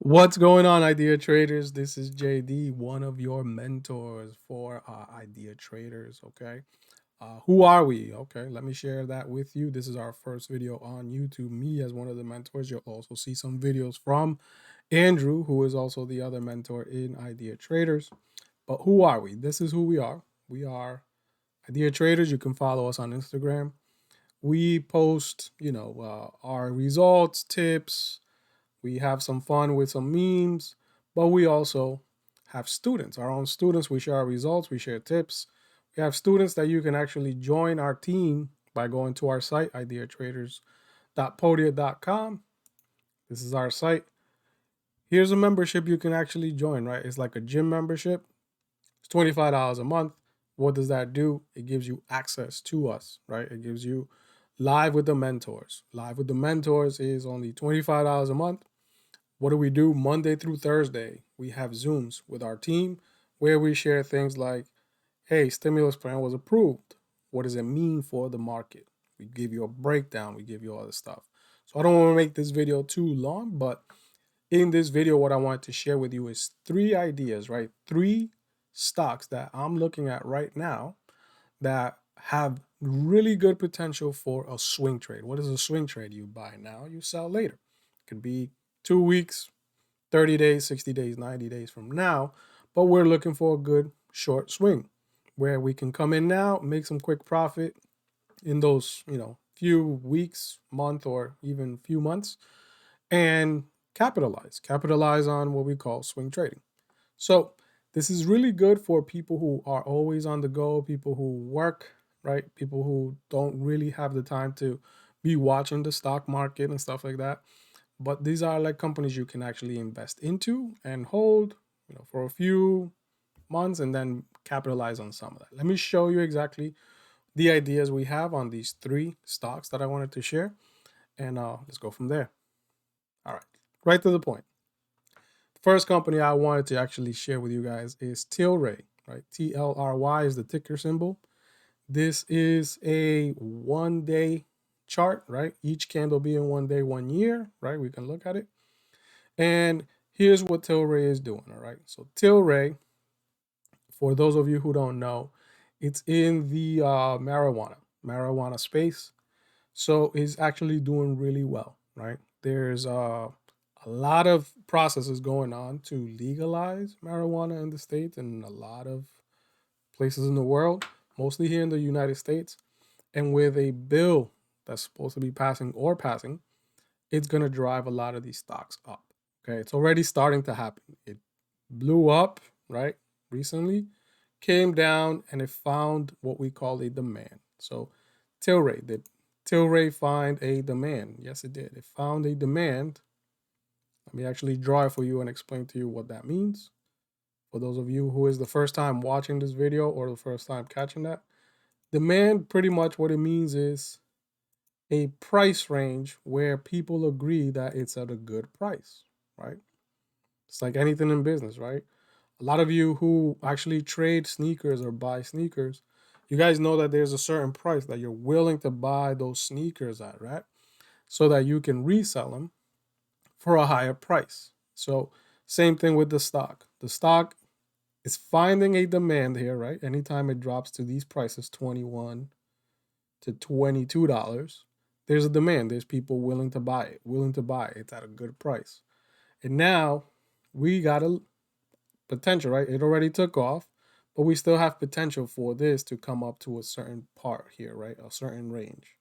What's going on, idea traders? This is JD, one of your mentors for idea traders. Okay. Who are we? Okay. Let me share that with you. This is our first video on YouTube. Me as one of the mentors. You'll also see some videos from Andrew, who is also the other mentor in idea traders. But who are we? This is who we are. We are idea traders. You can follow us on Instagram. We post, our results, tips, we have some fun with some memes, but we also have students, our own students. We share our results, we share tips. We have students that you can actually join our team by going to our site, ideatraders.podia.com. This is our site. Here's a membership you can actually join, right? It's like a gym membership. It's $25 a month. What does that do? It gives you access to us, right? It gives you live with the mentors. Live with the mentors is only $25 a month. What do we do Monday through Thursday? We have Zooms with our team where we share things like, hey, stimulus plan was approved. What does it mean for the market? We give you a breakdown, we give you all the stuff. So I don't want to make this video too long, but in this video, what I want to share with you is three ideas, right? Three stocks that I'm looking at right now that have really good potential for a swing trade. What is a swing trade? You buy now, you sell later. It could be 2 weeks, 30 days, 60 days, 90 days from now, but we're looking for a good short swing where we can come in now, make some quick profit in those, few weeks, month, or even few months, and capitalize on what we call swing trading. So this is really good for people who are always on the go, people who work, right? People who don't really have the time to be watching the stock market and stuff like that. But these are like companies you can actually invest into and hold, for a few months and then capitalize on some of that. Let me show you exactly the ideas we have on these three stocks that I wanted to share, and let's go from there. All right, right to the point. The first company I wanted to actually share with you guys is Tilray, right? TLRY is the ticker symbol. This is a 1 day chart, right? Each candle being 1 day, 1 year, right? We can look at it. And here's what Tilray is doing, all right? So for those of you who don't know, it's in the marijuana space. So it's actually doing really well, right? There's a lot of processes going on to legalize marijuana in the States and a lot of places in the world, mostly here in the United States. And with a bill that's supposed to be passing, it's going to drive a lot of these stocks up. Okay, it's already starting to happen. It blew up, right, recently, came down, and it found what we call a demand. So, did Tilray find a demand? Yes, it did. It found a demand. Let me actually draw it for you and explain to you what that means. For those of you who is the first time watching this video or the first time catching that, demand pretty much what it means is a price range where people agree that it's at a good price, right? It's like anything in business, right? A lot of you who actually trade sneakers or buy sneakers, you guys know that there's a certain price that you're willing to buy those sneakers at, right? So that you can resell them for a higher price. So, same thing with the stock. The stock is finding a demand here, right? Anytime it drops to these prices, 21 to $22, there's a demand. There's people willing to buy it, It's at a good price. And now we got a potential, right? It already took off, but we still have potential for this to come up to a certain part here, right? A certain range.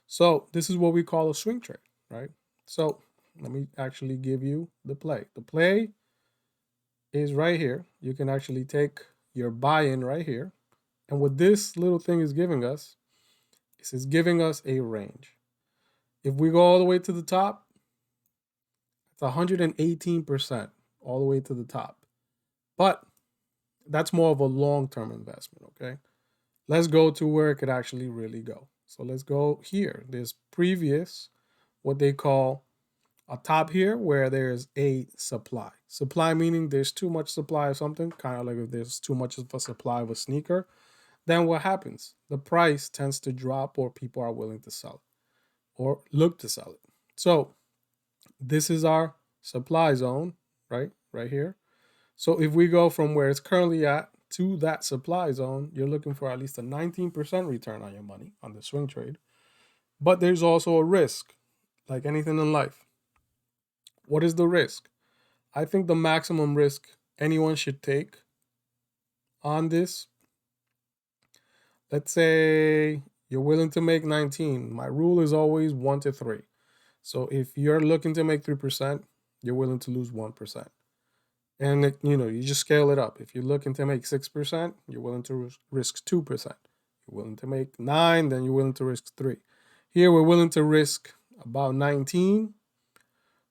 So this is what we call a swing trade, right? So let me actually give you the play. The play is right here. You can actually take your buy-in right here. And what this little thing is giving us is it's giving us a range. If we go all the way to the top, it's 118% all the way to the top. But that's more of a long-term investment, okay? Let's go to where it could actually really go. So let's go here. There's previous, what they call a top here, where there's a supply. Supply meaning there's too much supply of something, kind of like if there's too much of a supply of a sneaker, then what happens? The price tends to drop or people are willing to sell it or look to sell it. So this is our supply zone, right? Right here. So if we go from where it's currently at to that supply zone, you're looking for at least a 19% return on your money on the swing trade. But there's also a risk, like anything in life. What is the risk? I think the maximum risk anyone should take on this, let's say you're willing to make 19. My rule is always 1 to 3. So if you're looking to make 3%, you're willing to lose 1%. And you just scale it up. If you're looking to make 6%, you're willing to risk 2%. You're willing to make 9, then you're willing to risk 3. Here we're willing to risk about 19.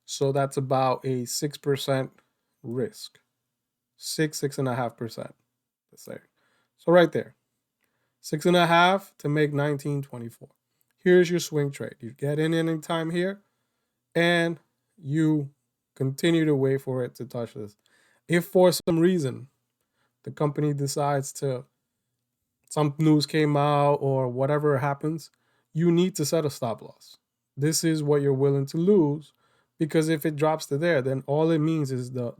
So that's about a 6% risk. 6.5%, let's say. So right there. 6.5 to make 19.24. Here's your swing trade. You get in any time here and you continue to wait for it to touch this. If for some reason the company decides to, some news came out or whatever happens, you need to set a stop loss. This is what you're willing to lose, because if it drops to there, then all it means is the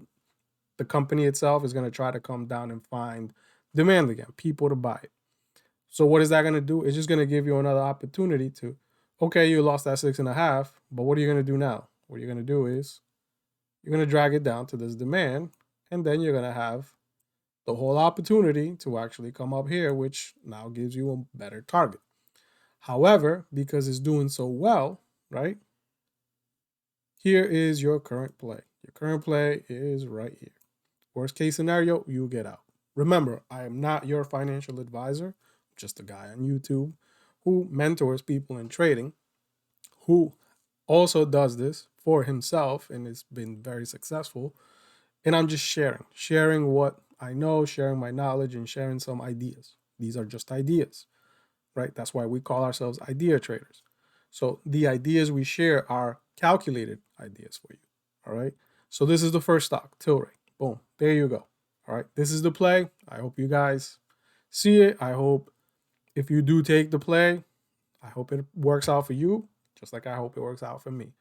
company itself is going to try to come down and find demand again, people to buy it. So what is that going to do? It's just going to give you another opportunity to, okay, you lost that 6.5, but what are you going to do now? What you're going to do is you're going to drag it down to this demand, and then you're going to have the whole opportunity to actually come up here, which now gives you a better target. However, because it's doing so well, right? Here is your current play. Your current play is right here. Worst case scenario, you get out. Remember, I am not your financial advisor, I'm just a guy on YouTube who mentors people in trading, who also does this for himself and has been very successful. And I'm just sharing what I know, sharing my knowledge, and sharing some ideas. These are just ideas, right? That's why we call ourselves idea traders. So the ideas we share are calculated ideas for you. All right. So this is the first stock, Tilray. Boom. There you go. All right. This is the play. I hope you guys see it. I hope if you do take the play, I hope it works out for you, just like I hope it works out for me.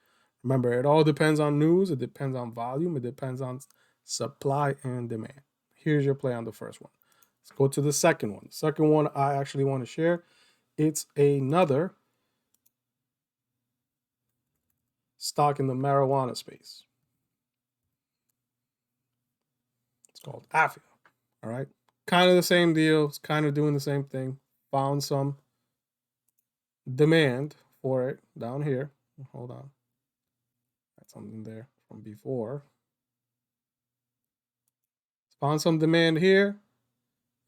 Remember, it all depends on news. It depends on volume. It depends on supply and demand. Here's your play on the first one. Let's go to the second one. The second one I actually want to share. It's another stock in the marijuana space. It's called Afia. All right. Kind of the same deal. It's kind of doing the same thing. Found some demand for it down here. Hold on. That's something there from before. Found some demand here.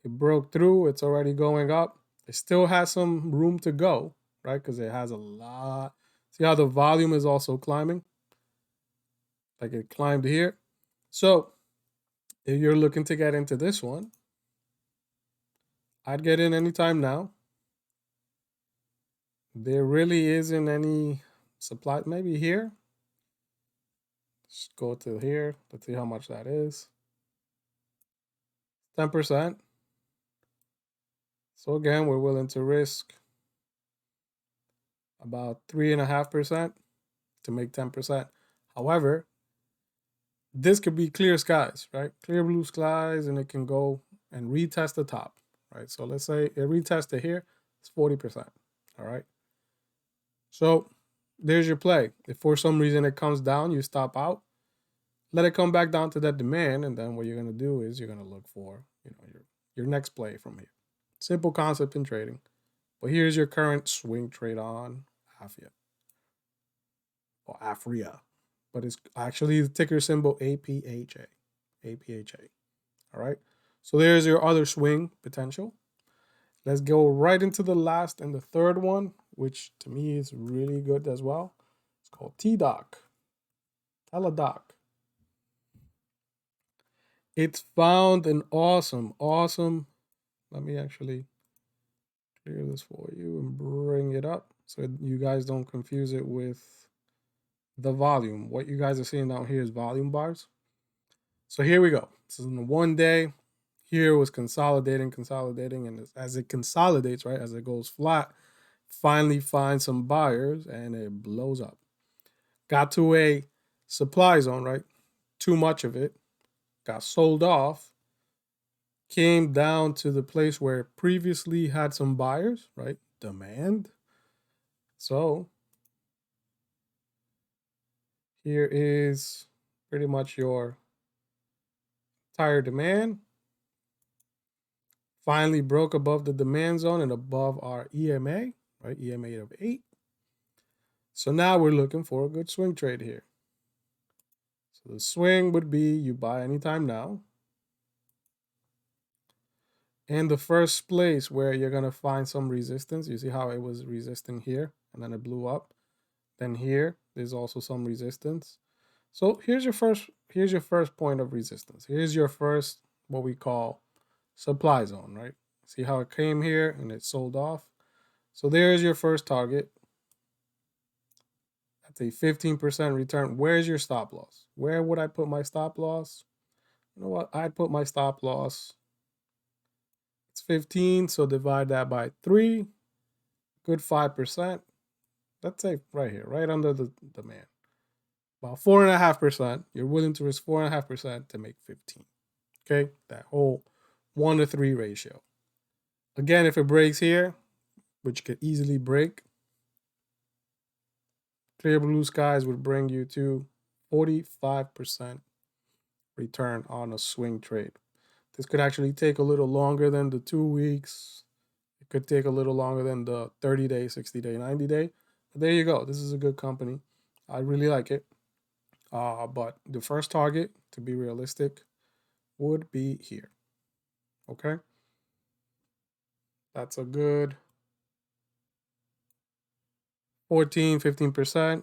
It broke through. It's already going up. It still has some room to go, right? Because it has a lot. See how the volume is also climbing? Like it climbed here. So if you're looking to get into this one, I'd get in anytime now. There really isn't any supply. Maybe here. Let's go to here. Let's see how much that is. 10%. So again, we're willing to risk about 3.5% to make 10%. However, this could be clear skies, right? Clear blue skies, and it can go and retest the top, right? So let's say it retested here, it's 40%. All right. So there's your play. If for some reason it comes down, you stop out, let it come back down to that demand, and then what you're gonna do is you're gonna look for, your next play from here. Simple concept in trading. But here's your current swing trade on Afia or Afria. But it's actually the ticker symbol APHA. APHA. All right. So there's your other swing potential. Let's go right into the last and the third one, which to me is really good as well. It's called TDOC. Teladoc. It's found an awesome. Let me actually clear this for you and bring it up so you guys don't confuse it with the volume. What you guys are seeing down here is volume bars. So here we go. This is in one day. Here was consolidating, and as it consolidates, right, as it goes flat, finally finds some buyers and it blows up. Got to a supply zone, right? too much of it, got sold off, came down to the place where it previously had some buyers, right? Demand. So here is pretty much your entire demand. Finally broke above the demand zone and above our EMA, right? EMA of 8. So now we're looking for a good swing trade here. So the swing would be you buy anytime now. And the first place where you're going to find some resistance, you see how it was resisting here and then it blew up. Then here, there's also some resistance. So here's your first point of resistance. Here's your first, what we call supply zone, right? See how it came here and it sold off. So there's your first target. That's a 15% return. Where's your stop loss? Where would I put my stop loss? You know what? I'd put my stop loss. It's 15, so divide that by 3. Good 5%. Let's say right here, right under the demand. About 4.5%. You're willing to risk 4.5% to make 15. Okay, that whole 1-to-3 ratio. Again, if it breaks here, which could easily break, clear blue skies would bring you to 45% return on a swing trade. This could actually take a little longer than the 2 weeks. It could take a little longer than the 30-day, 60-day, 90-day. But there you go. This is a good company. I really like it. But the first target, to be realistic, would be here. Okay? That's a good 14, 15%.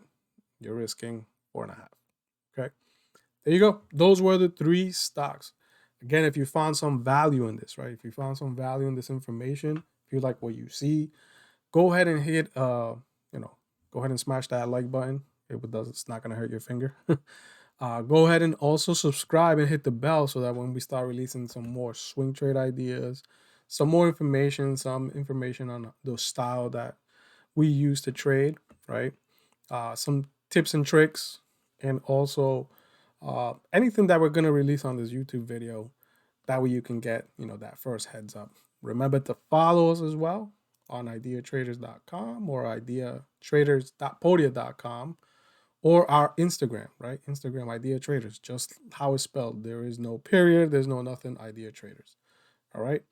You're risking 4.5. Okay? There you go. Those were the 3 stocks. Again, if you found some value in this, right? If you found some value in this information, if you like what you see, go ahead and hit, go ahead and smash that like button. It's not gonna hurt your finger. Go ahead and also subscribe and hit the bell so that when we start releasing some more swing trade ideas, some more information, some information on the style that we use to trade, right? Some tips and tricks, and also anything that we're gonna release on this YouTube video. That way you can get, that first heads up. Remember to follow us as well on ideatraders.com or ideatraders.podia.com or our Instagram, right? Instagram Idea Traders, just how it's spelled. There is no period, there's no nothing, Idea Traders. All right.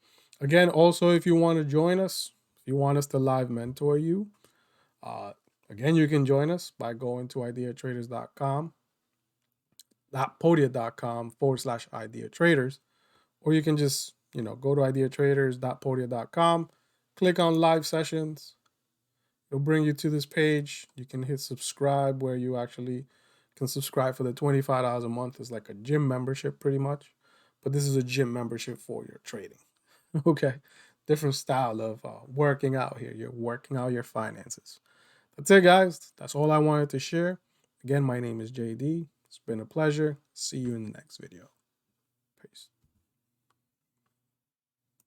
Again, also, if you want to join us, if you want us to live mentor you, again, you can join us by going to ideatraders.com, podia.com/ideatraders, or you can just, go to ideatraders.podia.com, click on live sessions. It'll bring you to this page. You can hit subscribe where you actually can subscribe for the $25 a month. It's like a gym membership pretty much, but this is a gym membership for your trading. Okay. Different style of working out here. You're working out your finances. That's it, guys. That's all I wanted to share. Again, my name is JD. It's been a pleasure. See you in the next video.